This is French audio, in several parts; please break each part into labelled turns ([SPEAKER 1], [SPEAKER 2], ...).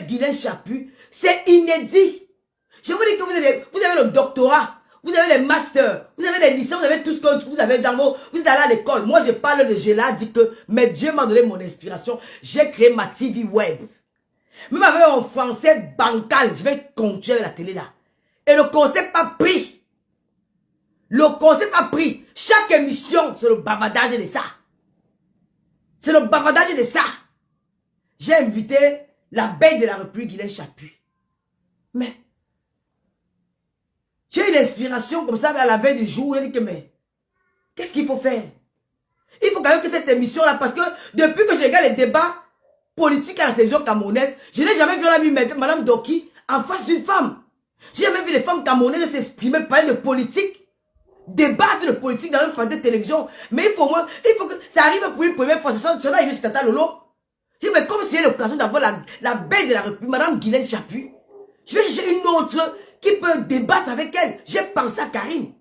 [SPEAKER 1] Guylaine Chaput, c'est inédit. Je vous dis que vous avez le doctorat, vous avez les masters, vous avez les licences, vous avez tout ce que vous avez dans vos... Vous êtes allé à l'école. Moi, je parle de Géla, dit que, mais Dieu m'a donné mon inspiration. J'ai créé ma TV web. Même avec mon français bancal, je vais continuer la télé là. Et le concept a pris. Le concept a pris. Chaque émission, c'est le bavardage de ça. C'est le bavardage de ça. J'ai invité la bête de la République, Guylaine Chaput. Mais, j'ai eu l'inspiration comme ça à la veille du jour. Elle dit que, mais, qu'est-ce qu'il faut faire? Il faut quand même que cette émission-là, parce que depuis que je regarde les débats politiques à la télévision camerounaise, je n'ai jamais vu la Madame Doki en face d'une femme. J'ai jamais vu les femmes camerounaises s'exprimer, parler de politique, débattre de politique dans un plateau de télévision. Mais il faut que ça arrive pour une première fois. C'est ça arrivé chez Tata Lolo. Je dis, mais comme c'est l'occasion d'avoir la bête de la République, Madame Guylaine Chaput, je vais chercher une autre qui peut débattre avec elle. J'ai pensé à Karine.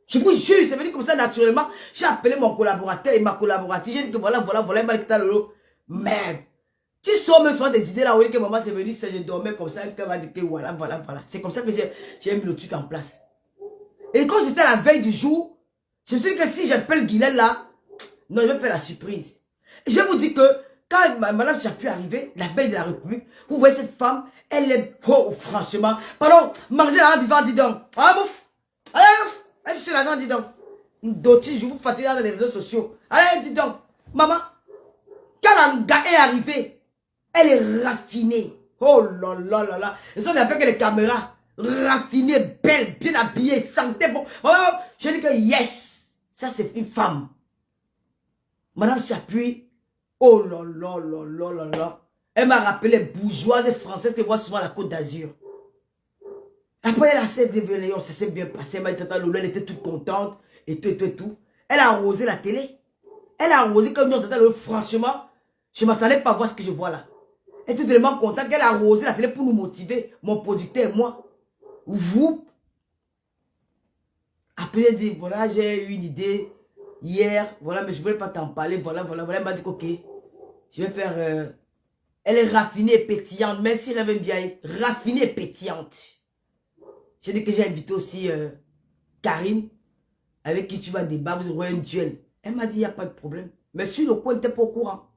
[SPEAKER 1] Je vous jure, c'est venu comme ça naturellement. J'ai appelé mon collaborateur et ma collaboratrice. J'ai dit que voilà, Tata Lolo. Mais, tu sors me souvent des idées là où que maman c'est venu, je dormais comme ça, qu'elle m'a dit que voilà. C'est comme ça que j'ai mis le truc en place. Et quand j'étais à la veille du jour, je me suis dit que si j'appelle Guylaine là, non, je vais faire la surprise. Et je vous dis que quand Madame Chaput est arrivée, la belle de la République, vous voyez cette femme, elle est, oh, franchement, pardon, manger la vivant, dis donc. Ah, bouf, allez, bouf, allez chercher l'argent, dis donc. D'autres, je vous fatigue dans les réseaux sociaux. Allez, dis donc, maman, quand Anga est arrivée, elle est raffinée. Oh là là là là. Ils sont avec les caméras. Raffinée, belle, bien habillée, santé bon. Je dis que yes, ça c'est une femme. Madame Chaput, oh là là là là là là. Elle m'a rappelé les bourgeoises françaises que je vois souvent à la Côte d'Azur. Après elle a assez dévelé, ça s'est bien passé. Elle était toute contente et tout. Elle a arrosé la télé. Elle a arrosé comme nous, Tata Lolo. Franchement, je ne m'attendais pas à voir ce que je vois là. Elle était tellement contente qu'elle a arrosé la télé pour nous motiver, mon producteur et moi. Vous. Après, j'ai dit, voilà, j'ai eu une idée hier, voilà, mais je ne voulais pas t'en parler, voilà. Elle m'a dit, ok, je vais faire... Elle est raffinée et pétillante, merci, Réveille bien, raffinée et pétillante. J'ai dit que j'ai invité aussi Karine, avec qui tu vas débattre, vous aurez un duel. Elle m'a dit, il n'y a pas de problème. Mais sur le coin, elle n'était pas au courant.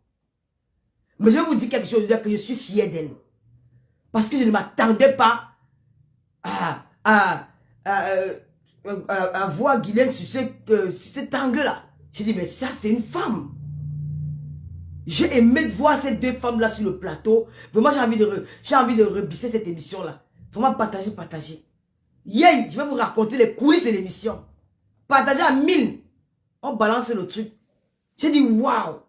[SPEAKER 1] Mais je vais vous dire quelque chose, que je suis fier d'elle. Parce que je ne m'attendais pas à voir Guylaine sur cet angle-là. J'ai dit, mais ça, c'est une femme. J'ai aimé voir ces deux femmes-là sur le plateau. Vraiment, j'ai envie de rebisser cette émission-là. Vraiment, partager. Yeah, je vais vous raconter les coulisses de l'émission. Partager à 1000. On balance le truc. J'ai dit, waouh.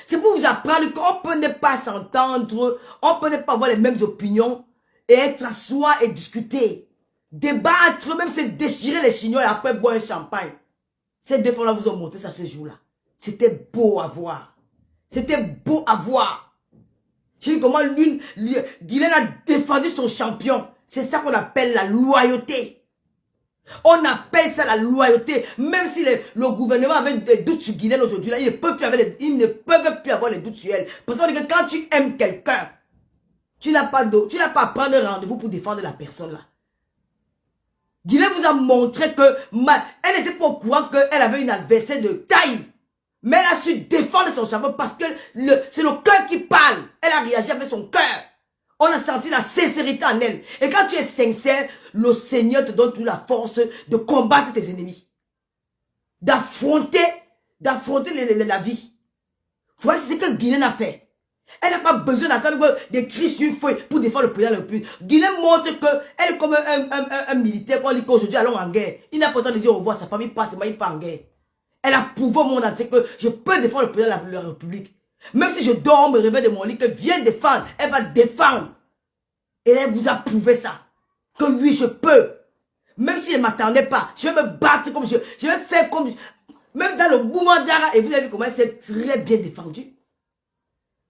[SPEAKER 1] C'est pour vous apprendre qu'on peut ne pas s'entendre, on peut ne pas avoir les mêmes opinions et être à soi et discuter. Débattre, même se déchirer les chignons et après boire un champagne. Ces deux femmes-là vous ont montré ça ce jour-là. C'était beau à voir. C'était beau à voir. J'ai vu comment Guylaine a défendu son champion. C'est ça qu'on appelle la loyauté. On appelle ça la loyauté. Même si le gouvernement avait des doutes sur Guylaine aujourd'hui, là, ils ne peuvent plus avoir les doutes sur elle. Parce qu'on dit que quand tu aimes quelqu'un, tu n'as pas à prendre rendez-vous pour défendre la personne là. Guylaine vous a montré que elle n'était pas au courant qu'elle avait une adversaire de taille. Mais elle a su défendre son champion parce que c'est le cœur qui parle. Elle a réagi avec son cœur. On a senti la sincérité en elle. Et quand tu es sincère, le Seigneur te donne toute la force de combattre tes ennemis. D'affronter la vie. Voilà ce que Guylaine a fait. Elle n'a pas besoin d'attendre des cris sur une feuille pour défendre le président de la République. Guylaine montre qu'elle est comme un militaire qu'on dit qu'aujourd'hui allons en guerre. Il n'a pas le temps de dire au revoir, sa famille passe, il part en guerre. Elle a prouvé au monde entier que je peux défendre le président de la République. Même si je dors, me réveille de mon lit, que viens défendre, elle va défendre. Et elle vous a prouvé ça. Que oui, je peux. Même si je ne m'attendais pas, je vais me battre comme je vais faire comme même dans le mouvement d'Ara, et vous avez vu comment elle s'est très bien défendue.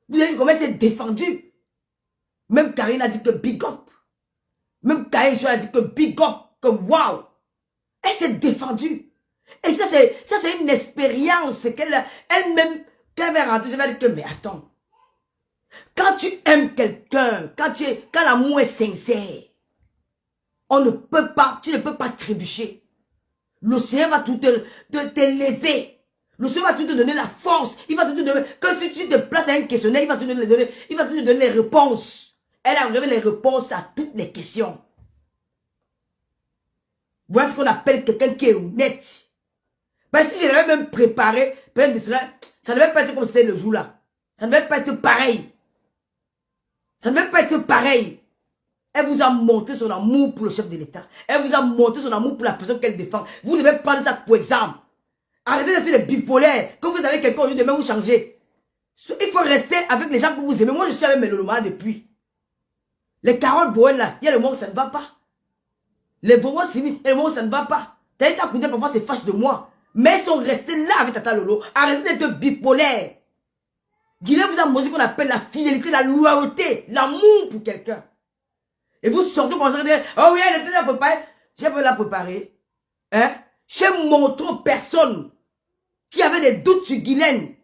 [SPEAKER 1] Vous avez vu comment elle s'est défendue. Même Karine a dit que big up. Même Karine a dit que big up, que wow. Elle s'est défendue. Et ça, c'est une expérience qu'elle-même, quand elle va rentrer, je vais dire que, mais attends. Quand Quand tu aimes quelqu'un, quand l'amour est sincère, on ne peut pas, tu ne peux pas trébucher. L'océan va tout t'élever. L'océan va tout te donner la force. Il va tout te donner. Quand si tu te places à un questionnaire, il va te donner les réponses. Elle a vraiment les réponses à toutes les questions. Voilà ce qu'on appelle quelqu'un qui est honnête. Ben, si je l'avais même préparé, ça ne devait pas être comme c'était le jour-là. Ça ne devait pas être pareil. Ça ne devait pas être pareil. Elle vous a montré son amour pour le chef de l'État. Elle vous a montré son amour pour la personne qu'elle défend. Vous devez prendre ça pour exemple. Arrêtez d'être des bipolaires. Quand vous avez quelqu'un aujourd'hui, demain vous changez. Il faut rester avec les gens que vous aimez. Moi, je suis avec mes Loloma depuis. Les Carole Boel là, il y a le moment où ça ne va pas. Les Vovo Simis, il y a le moment où ça ne va pas. T'as été à côté, parfois c'est fâche de moi. Mais ils sont restés là avec Tata Lolo. Arrêtez d'être bipolaires. Guinée vous a montré ce qu'on appelle la fidélité, la loyauté, l'amour pour quelqu'un. Et vous sortez comme ça, oh oui, elle était là préparée. J'ai pas la préparer. Hein? J'ai montré aux personnes qui avaient des doutes sur Guylaine,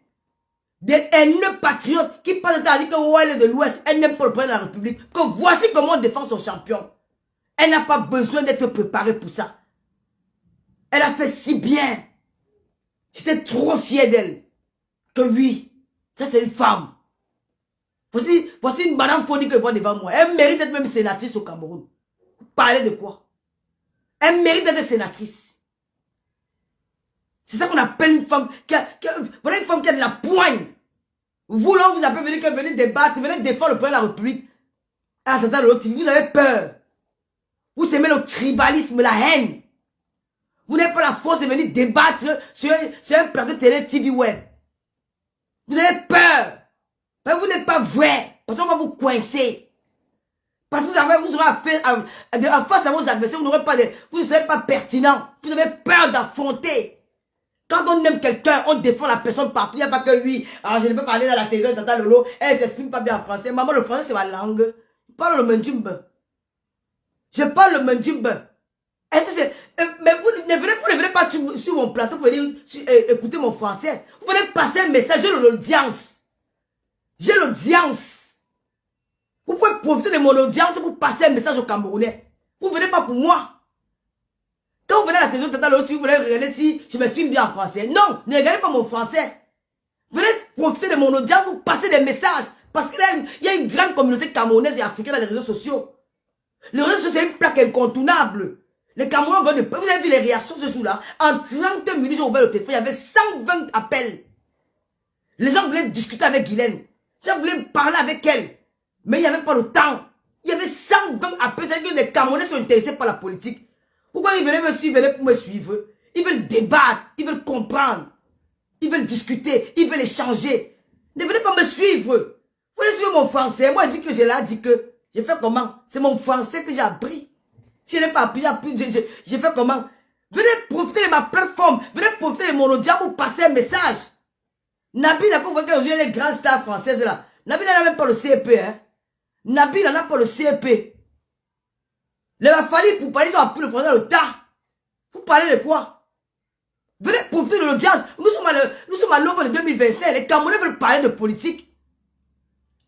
[SPEAKER 1] des haineux patriotes qui pensent à dire que oh, elle est de l'Ouest, elle n'aime pas le président de la République, que voici comment on défend son champion. Elle n'a pas besoin d'être préparée pour ça. Elle a fait si bien. J'étais trop fier d'elle. Que oui, ça c'est une femme. Voici une madame Foni que je vois devant moi. Elle mérite d'être même sénatrice au Cameroun. Vous parlez de quoi? Elle mérite d'être sénatrice. C'est ça qu'on appelle une femme voilà une femme qui a de la poigne. Vous là, vous appelez venir débattre, venir défendre le président de la République. Ah, vous avez peur. Vous aimez le tribalisme, la haine. Vous n'avez pas la force de venir débattre sur un plateau de télé TV web. Vous avez peur. Mais vous n'êtes pas vrai. Parce qu'on va vous coincer. Parce que vous aurez en face à vos adversaires, vous ne serez pas pertinent. Vous avez peur d'affronter. Quand on aime quelqu'un, on défend la personne partout. Il n'y a pas que lui. Alors je ne peux pas aller dans la télé de Tata Lolo. Elle ne s'exprime pas bien en français. Maman, le français, c'est ma langue. Je parle le Mandjumbe. Je parle le Mandjumbe. Mais vous ne venez pas sur mon plateau pour venir écouter mon français. Vous venez passer un message. J'ai l'audience. J'ai l'audience. Vous pouvez profiter de mon audience pour passer un message aux Camerounais. Vous ne venez pas pour moi. Quand vous venez à la télévision, vous voulez regarder si je m'exprime bien en français. Non, ne regardez pas mon français. Venez profiter de mon audience pour passer des messages. Parce qu'il y a une grande communauté camerounaise et africaine dans les réseaux sociaux. Les réseaux sociaux, c'est une plaque incontournable. Les Camerounais, vous avez vu les réactions ce jour-là. En 30 minutes, j'ai ouvert le téléphone, il y avait 120 appels. Les gens voulaient discuter avec Guylaine. Les gens voulaient parler avec elle. Mais il n'y avait pas le temps. Il y avait 120 appels. C'est-à-dire que les Camerounais sont intéressés par la politique. Pourquoi ils venaient me suivre, pour me suivre? Ils veulent débattre, ils veulent comprendre. Ils veulent discuter, ils veulent échanger. Ne venez pas me suivre. Vous voulez suivre mon français. Moi, je dis que j'ai là, dit que j'ai fait comment? C'est mon français que j'ai appris. Si je n'ai pas appris, j'ai fait comment? Venez profiter de ma plateforme. Venez profiter de mon audience pour passer un message. Nabil, là, vous voyez qu'aujourd'hui, les grandes stars françaises, là. Nabil, n'a même pas le CEP, hein. Nabil, n'a pas le CEP. Les Wafali, pour parler, ils ont appris le français dans le tas. Vous parlez de quoi? Venez profiter de l'audience. Nous sommes à l'aube de 2025. Les Camerounais veulent parler de politique.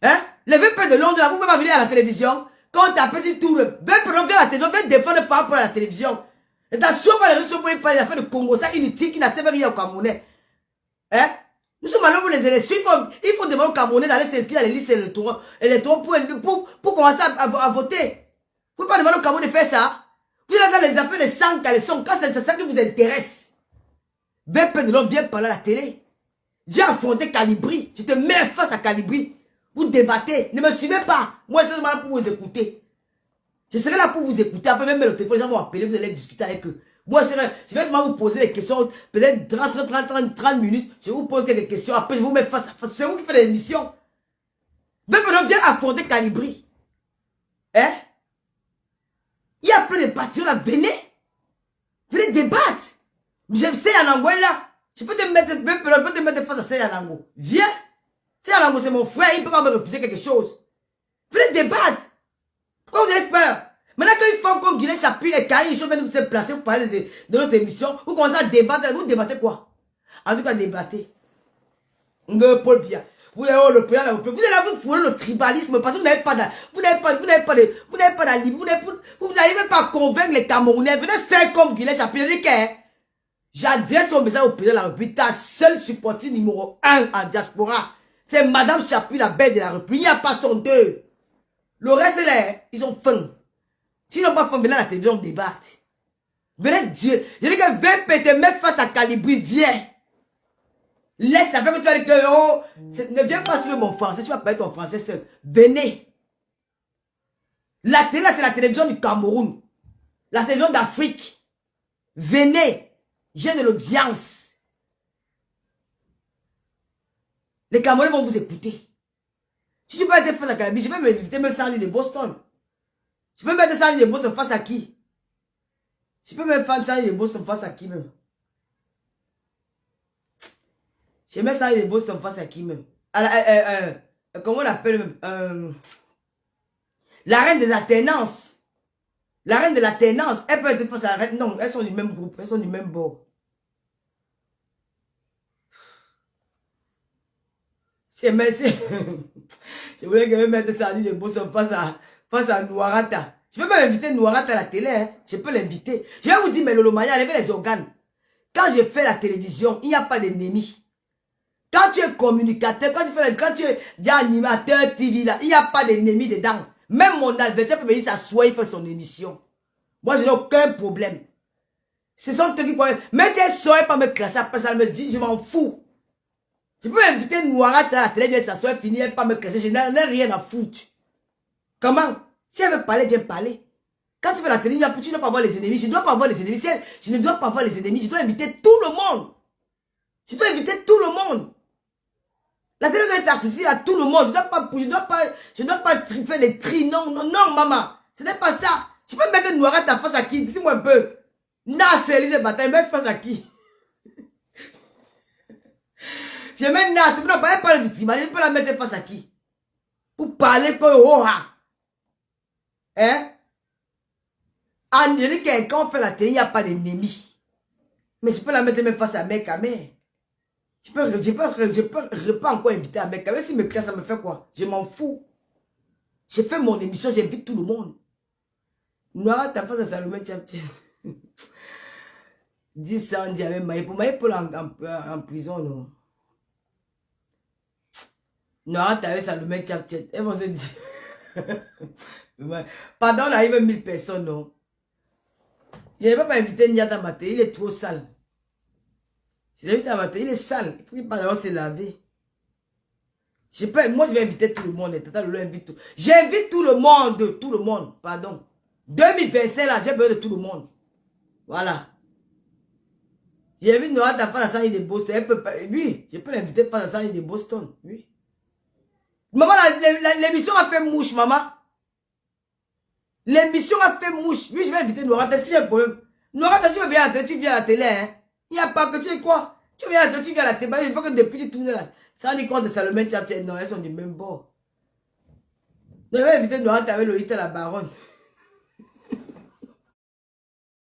[SPEAKER 1] Hein? Les VP de Londres, là, vous pouvez pas venir à la télévision. Quand on t'appelle, tout le VP vient à la télévision, viens défendre par rapport à la télévision. Et t'as soit pas les réseaux pour parler d'affaires de Congo, ça inutile, qui n'a servi rien au Camerounais. Hein? Nous sommes à l'aube des élections. Il faut demander aux Camerounais d'aller s'inscrire dans les listes électorales pour commencer à voter. Vous ne pouvez pas demander au Cameroun de faire ça. Vous êtes dans les affaires de sang, quand c'est ça qui vous intéresse. VP de l'homme vient parler à la télé. J'ai affronté Calibri. Je te mets face à Calibri. Vous débattez. Ne me suivez pas. Moi, je suis là pour vous écouter. Je serai là pour vous écouter. Après, même le téléphone, les gens vont appeler. Vous allez discuter avec eux. Moi, je vais seulement vous poser des questions. Peut-être 30 minutes. Je vous pose quelques questions. Après, je vous mets face à face. C'est vous qui faites l'émission. VP de l'homme vient affronter Calibri. Hein? Il y a plein de patriotes là, venez débattre. J'aime Seyanango là. Je peux te mettre face à Seyanango. Viens. Seyanango c'est mon frère, il ne peut pas me refuser quelque chose. Venez débattre. Pourquoi vous avez peur? Maintenant qu'une femme comme Guinée Chapuis et Kaï viennent se placer pour parler de notre émission, vous commencez à débattre. Vous débattez quoi? En tout cas, débattez. Paul Biya. Vous êtes le président de la République. Vous êtes là, vous prenez le tribalisme parce que vous n'avez pas vous n'arrivez pas à convaincre les Camerounais. Venez faire comme Guillet Chapelier. J'adresse son message au président de la République. Ta seule supportive numéro 1 en diaspora, c'est Madame Chapuis, la belle de la République. Il n'y a pas son deux. Le reste, là, ils ont faim. S'ils n'ont pas faim, venez à la télévision, débattre. Venez dire. Je dis que VP te met face à Calibri, viens. Laisse ça faire que tu vas dire que oh, ne viens pas suivre mon français, tu vas pas être ton français seul. Venez. La télé, là, c'est la télévision du Cameroun. La télévision d'Afrique. Venez. J'ai de l'audience. Les Camerounais vont vous écouter. Si je peux être face à Calibri, je peux m'inviter même sans aller de Boston. Je peux mettre sans aller de Boston face à qui? Je peux même faire sans aller de Boston face à qui même? Je mets ça, les Boston face à qui même? Comment on appelle même? La reine des alternances. La reine de l'alternance. Elle peut être face à la reine. Non, elles sont du même groupe. Elles sont du même bord. Je voulais que je mette ça, les Boston face à Noirata. Je peux même inviter Noirata à la télé. Hein. Je peux l'inviter. Je vais vous dire, mais Lolo Maya, enlevez les organes. Quand je fais la télévision, il n'y a pas d'ennemis. Quand tu es communicateur, quand tu es animateur TV, là, il n'y a pas d'ennemi dedans. Même mon adversaire peut venir s'asseoir, il fait son émission. Moi, je n'ai aucun problème. Ce sont eux qui croient. Mais si elle ne saurait pas me clasher après ça, elle me dit, je m'en fous. Je peux inviter Noirat à la télé, elle s'asseoir, finir, elle pas me clasher. Je n'ai rien à foutre. Comment? Si elle veut parler, viens parler. Quand tu fais la télé, tu ne dois pas voir les ennemis. Je ne dois pas voir les ennemis. Je ne dois pas voir les ennemis. Je dois inviter tout le monde. Je dois inviter tout le monde. La télé doit être accessible à tout le monde. Je dois pas faire des tri. Non, non, non, maman. Ce n'est pas ça. Tu peux mettre Noirat à face à qui? Dis-moi un peu. Nas Élysée Bataille, mais face à qui? Je mets Nas, mais non, pas parler du tribunal. Je peux la mettre face à qui? Pour parler comme Oha. Hein? Angélique, quand on fait la télé, il n'y a pas d'ennemi. Mais je peux la mettre même face à mec à mère. Je peux pas encore inviter un mec. Même si mes classes, ça me fait quoi? Je m'en fous. J'ai fait mon émission, j'invite tout le monde. Noir, ta face à Salomé, tiens. 10 ans, dit avec Maïpoul en prison, non. Noir, ta face à Salomé, tiens. Elles vont se dire. Pardon, on arrive à 1000 personnes, non. Je ne vais pas inviter Niata Maté, il est trop sale. Je l'invite à matin, il est sale. Il faut qu'il parle se laver. Moi, je vais inviter tout le monde. J'invite tout le monde, pardon. 2025, là, j'ai besoin de tout le monde. Voilà. J'invite Noah à faire la salle de Boston. Elle peut pas, oui, je peux l'inviter à faire la salle de Boston. Oui. Maman, l'émission a fait mouche, maman. L'émission a fait mouche. Oui, je vais inviter Noah. Est-ce que j'ai un problème? Noah, tu viens à la télé, hein? Il n'y a pas que tu sais quoi? Tu viens à la télé, il faut que depuis tu tournes là. Ça dit compte de Salomé Chaptier, non, elles sont du même bord. Je vais inviter Noah avec Loïta la baronne.